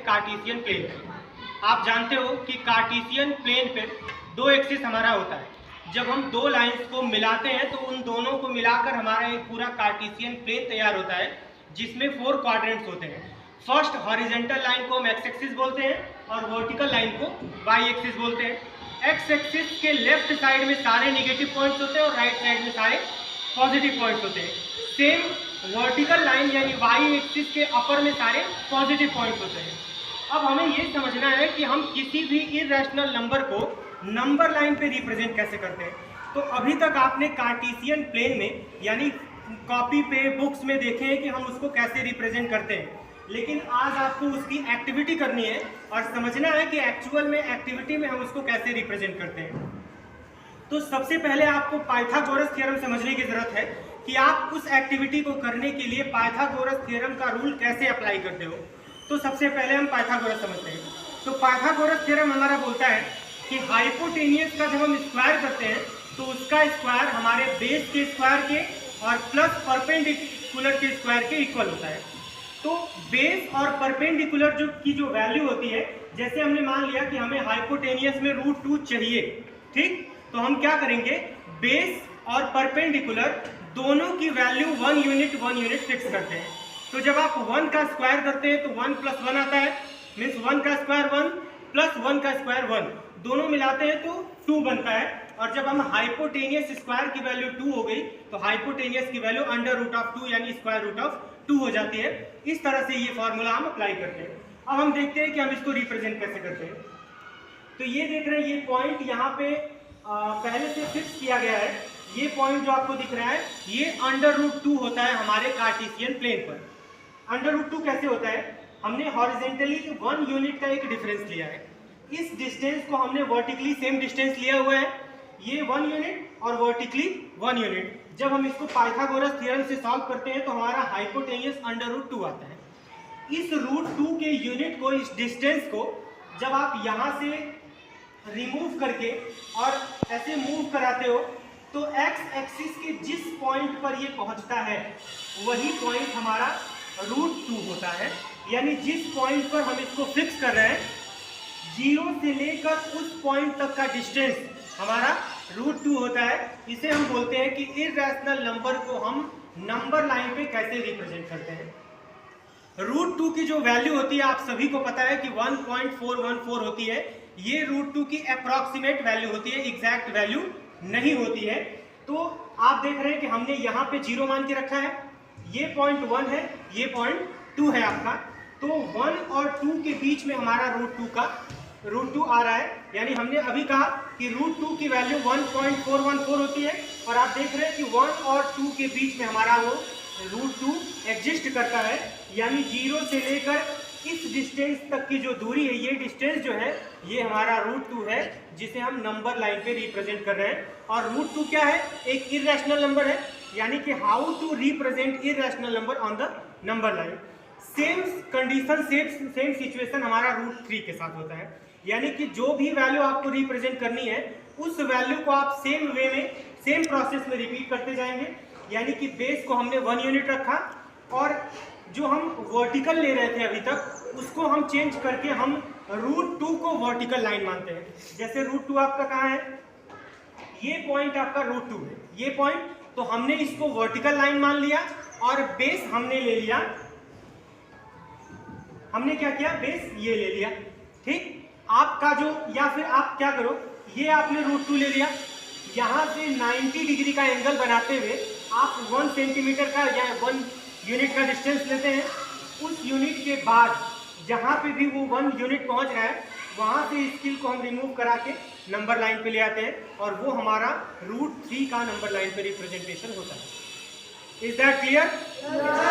Cartesian plane पे। आप जानते हो कि कार्टेशियन प्लेन पे दो एक्सिस हमारा होता है। जब हम दो लाइंस को मिलाते हैं तो उन दोनों को मिलाकर हमारा एक पूरा कार्टेशियन प्लेन तैयार होता है, जिसमें 4 क्वाड्रेंट्स होते हैं। फर्स्ट हॉरिजेंटल लाइन को हम एक्स एक्सिस बोलते हैं और वर्टिकल लाइन को वाई एक्सिस बोलते हैं। एक्स एक्सिस के लेफ्ट साइड में सारे नेगेटिव पॉइंट्स होते हैं और राइट साइड में सारे पॉजिटिव पॉइंट्स होते हैं। सेम वर्टिकल लाइन यानी वाई एक्सिस के अपर में सारे पॉजिटिव पॉइंट्स होते हैं। अब हमें ये समझना है कि हम किसी भी इर्रेशनल नंबर को नंबर लाइन पे रिप्रेजेंट कैसे करते हैं। तो अभी तक आपने कार्टेशियन प्लेन में यानी कॉपी पे बुक्स में देखे हैं कि हम उसको कैसे रिप्रेजेंट करते हैं, लेकिन आज आपको उसकी एक्टिविटी करनी है और समझना है कि एक्चुअल में एक्टिविटी में हम उसको कैसे रिप्रेजेंट करते हैं। तो सबसे पहले आपको पाइथागोरस थ्योरम समझने की जरूरत है कि आप उस एक्टिविटी को करने के लिए पाइथागोरस थ्योरम का रूल कैसे अप्लाई करते हो। तो सबसे पहले हम पाइथागोरस समझते हैं। तो पाइथागोरस थ्योरम हमारा बोलता है कि हाइपोटेनियस का जब हम स्क्वायर करते हैं तो उसका स्क्वायर हमारे बेस के स्क्वायर के और प्लस परपेंडिकुलर के स्क्वायर के इक्वल होता है। तो बेस और परपेंडिकुलर जो वैल्यू होती है, जैसे हमने मान लिया कि हमें हाइपोटेनियस में √2 चाहिए, ठीक, तो हम क्या करेंगे, बेस और परपेंडिकुलर दोनों की वैल्यू 1 यूनिट फिक्स करते हैं। तो जब आप 1 का स्क्वायर करते हैं तो 1 + 1 आता है, मीन्स 1 का स्क्वायर 1 + 1 का स्क्वायर 1, दोनों मिलाते हैं तो 2 बनता है। और जब हम हाइपोटेनियस स्क्वायर की वैल्यू 2 हो गई तो हाइपोटेनियस की वैल्यू √2 यानी √2 हो जाती है। इस तरह से ये फॉर्मूला हम अप्लाई करते हैं। अब हम देखते हैं कि हम इसको रिप्रेजेंट कैसे करते हैं। तो ये देख रहे हैं, ये पॉइंट यहाँ पे पहले से फिक्स किया गया है। ये पॉइंट जो आपको दिख रहा है ये √2 होता है हमारे कार्टेशियन प्लेन पर। √2 कैसे होता है, हमने हॉरिजेंटली 1 यूनिट का एक डिफरेंस लिया है। इस डिस्टेंस को हमने वर्टिकली सेम डिस्टेंस लिया हुआ है, ये 1 यूनिट और वर्टिकली 1 यूनिट। जब हम इसको पाइथागोरस थ्योरम से सॉल्व करते हैं तो हमारा हाइपोटेनियस √2 आता है। इस √2 के यूनिट को, इस डिस्टेंस को जब आप यहाँ से रिमूव करके और ऐसे मूव कराते हो तो एक्स एक्सिस के जिस पॉइंट पर ये पहुँचता है वही पॉइंट हमारा √2 होता है। यानी जिस पॉइंट पर हम इसको फिक्स कर रहे हैं, 0 से लेकर उस पॉइंट तक का डिस्टेंस हमारा √2 होता है। इसे हम बोलते हैं कि इर्रेशनल नंबर को हम नंबर लाइन पे कैसे रिप्रेजेंट करते हैं। √2 की जो वैल्यू होती है आप सभी को पता है कि 1.414 होती है। ये √2 की अप्रॉक्सीमेट वैल्यू होती है, एग्जैक्ट वैल्यू नहीं होती है। तो आप देख रहे हैं कि हमने यहाँ पे 0 मान के रखा है, ये पॉइंट 1 है, ये पॉइंट 2 है आपका। तो 1 और 2 के बीच में हमारा √2 आ रहा है। यानी हमने अभी कहा कि √2 की वैल्यू 1.414 होती है और आप देख रहे हैं कि 1 और 2 के बीच में हमारा वो √2 एग्जिस्ट करता है। यानी 0 से लेकर इस डिस्टेंस तक की जो दूरी है, ये डिस्टेंस जो है ये हमारा √2 है, जिसे हम नंबर लाइन पे रिप्रेजेंट कर रहे हैं। और √2 क्या है, एक इर्रेशनल नंबर है। यानी कि how to represent irrational number on the number line. Same condition, same situation हमारा √3 के साथ होता है। यानी कि जो भी वैल्यू आपको रिप्रेजेंट करनी है उस वैल्यू को आप सेम वे में, सेम प्रोसेस में रिपीट करते जाएंगे। यानी कि बेस को हमने 1 यूनिट रखा और जो हम वर्टिकल ले रहे थे अभी तक उसको हम चेंज करके हम √2 को वर्टिकल लाइन मानते हैं। जैसे √2 आपका कहाँ है, ये पॉइंट आपका √2 है, ये पॉइंट, तो हमने इसको वर्टिकल लाइन मान लिया और बेस हमने ले लिया, हमने क्या किया, बेस ये ले लिया, ठीक। आपका जो, या फिर आप क्या करो, ये आपने √2 ले लिया, यहाँ से 90 डिग्री का एंगल बनाते हुए आप 1 सेंटीमीटर का या 1 यूनिट का डिस्टेंस लेते हैं। उस यूनिट के बाद जहाँ पे भी वो 1 यूनिट पहुँच रहा है वहाँ से स्केल को हम रिमूव करा के नंबर लाइन पे ले आते हैं और वो हमारा √3 का नंबर लाइन पे रिप्रेजेंटेशन होता है। Is that clear?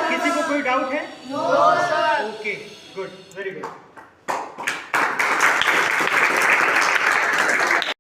किसी को कोई डाउट है? No sir. Okay, good, very good.